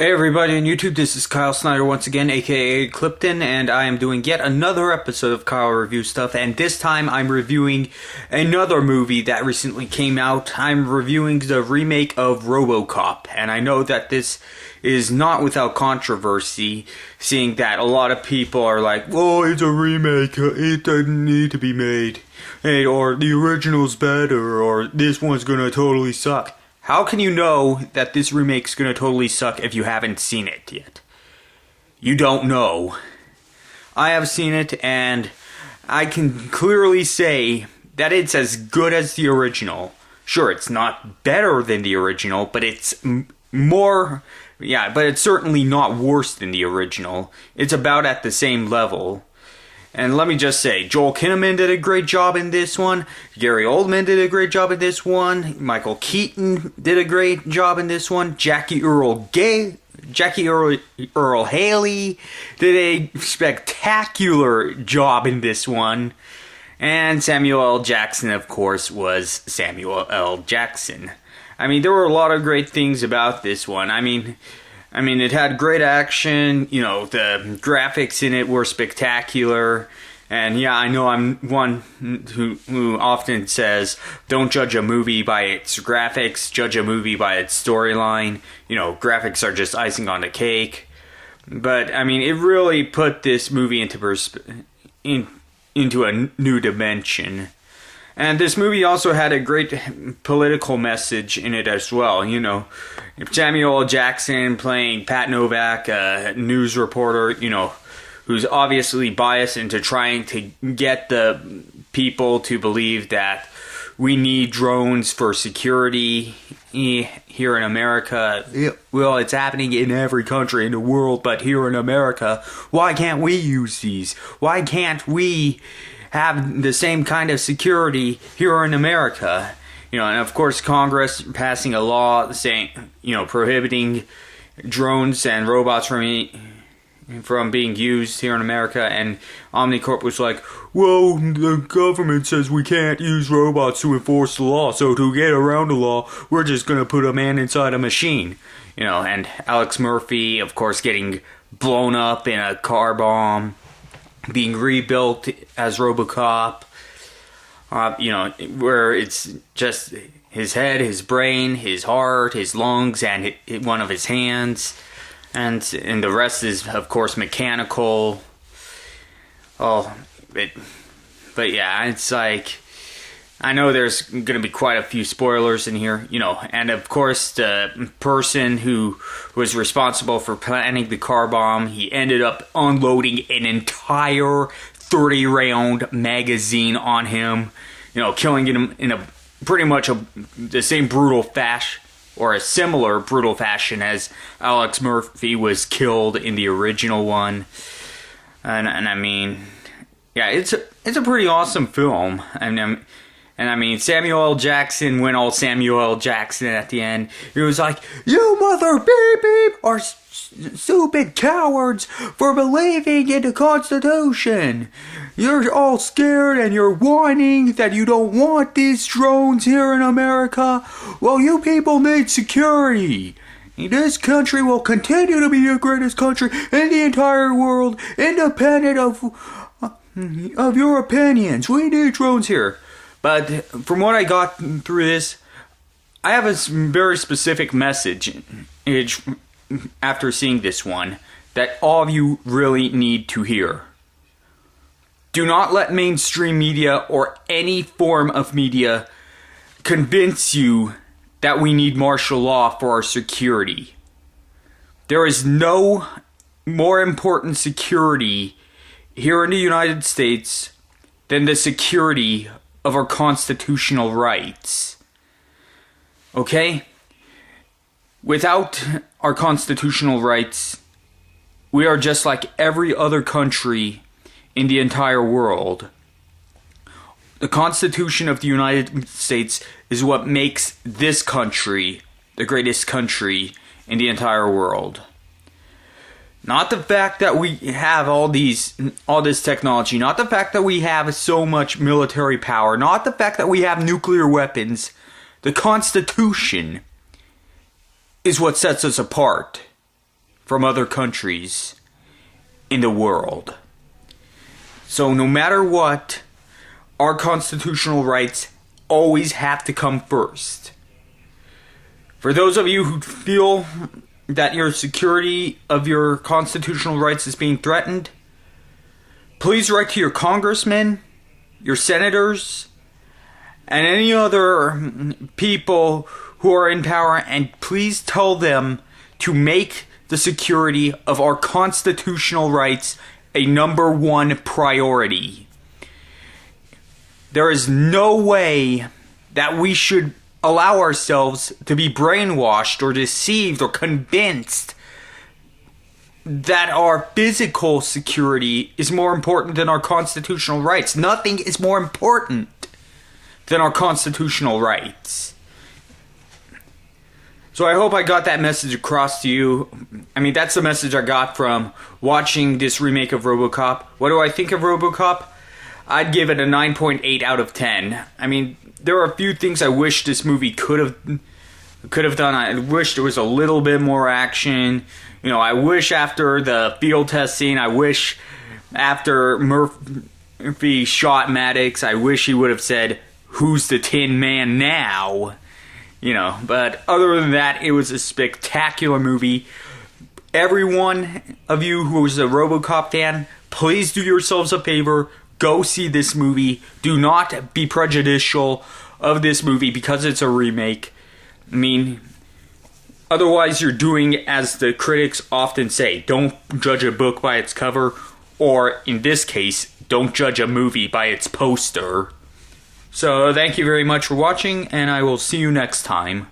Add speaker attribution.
Speaker 1: Hey everybody on YouTube, this is Kyle Snyder once again, aka Clipton, and I am doing yet another episode of Kyle Review Stuff, and this time I'm reviewing another movie that recently came out. I'm reviewing the remake of Robocop, and I know that this is not without controversy, seeing that a lot of people are like, oh, it's a remake, it doesn't need to be made, hey, or the original's better, or this one's gonna totally suck. How can you know that this remake's gonna totally suck if you haven't seen it yet? You don't know. I have seen it, and I can clearly say that it's as good as the original. Sure, it's not better than the original, but it's more... Yeah, but it's certainly not worse than the original. It's about at the same level. And let me just say, Joel Kinnaman did a great job in this one. Gary Oldman did a great job in this one. Michael Keaton did a great job in this one. Jackie Earle Haley did a spectacular job in this one. And Samuel L. Jackson, of course, was Samuel L. Jackson. I mean, there were a lot of great things about this one. I mean, it had great action, you know, the graphics in it were spectacular, and yeah, I know I'm one who often says, don't judge a movie by its graphics, judge a movie by its storyline. You know, graphics are just icing on the cake. But, I mean, it really put this movie into a new dimension. And this movie also had a great political message in it as well. You know, Samuel L. Jackson playing Pat Novak, a news reporter, you know, who's obviously biased into trying to get the people to believe that we need drones for security here in America. Well, it's happening in every country in the world, but here in America, why can't we use these? Why can't we have the same kind of security here in America? You know, and of course Congress passing a law saying, you know, prohibiting drones and robots from being used here in America, and Omnicorp was like, well, the government says we can't use robots to enforce the law, so to get around the law, we're just gonna put a man inside a machine. You know, and Alex Murphy, of course, getting blown up in a car bomb, being rebuilt as Robocop, you know, where it's just his head, his brain, his heart, his lungs, and one of his hands, and the rest is, of course, mechanical. Oh, but yeah, it's like, I know there's going to be quite a few spoilers in here, you know, and of course the person who was responsible for planning the car bomb, he ended up unloading an entire 30-round magazine on him, you know, killing him in a pretty much the same brutal fashion, or a similar brutal fashion as Alex Murphy was killed in the original one. And I mean, yeah, it's a pretty awesome film. And I mean, Samuel L. Jackson went all Samuel L. Jackson at the end. He was like, you mother beep beep are stupid cowards for believing in the Constitution. You're all scared and you're whining that you don't want these drones here in America. Well, you people need security. This country will continue to be the greatest country in the entire world, independent of your opinions. We need drones here. But from what I got through this, I have a very specific message after seeing this one that all of you really need to hear. Do not let mainstream media or any form of media convince you that we need martial law for our security. There is no more important security here in the United States than the security of our constitutional rights. Okay? Without our constitutional rights, we are just like every other country in the entire world. The Constitution of the United States is what makes this country the greatest country in the entire world. Not the fact that we have all this technology, not the fact that we have so much military power, not the fact that we have nuclear weapons. The Constitution is what sets us apart. from other countries in the world. So no matter what, our constitutional rights always have to come first. For those of you who feel that your security of your constitutional rights is being threatened, please write to your congressmen, your senators, and any other people who are in power, and please tell them to make the security of our constitutional rights a number one priority. There is no way that we should allow ourselves to be brainwashed or deceived or convinced that our physical security is more important than our constitutional rights. Nothing is more important than our constitutional rights. So I hope I got that message across to you. I mean, that's the message I got from watching this remake of Robocop. What do I think of Robocop? I'd give it a 9.8 out of 10. I mean, there are a few things I wish this movie could have done. I wish there was a little bit more action. You know, I wish after the field test scene, I wish after Murphy shot Maddox, I wish he would have said, "Who's the Tin Man now?" You know, but other than that, it was a spectacular movie. Every one of you who is a Robocop fan, please do yourselves a favor. Go see this movie. Do not be prejudicial of this movie because it's a remake. I mean, otherwise you're doing as the critics often say. Don't judge a book by its cover. Or, in this case, don't judge a movie by its poster. So, thank you very much for watching, and I will see you next time.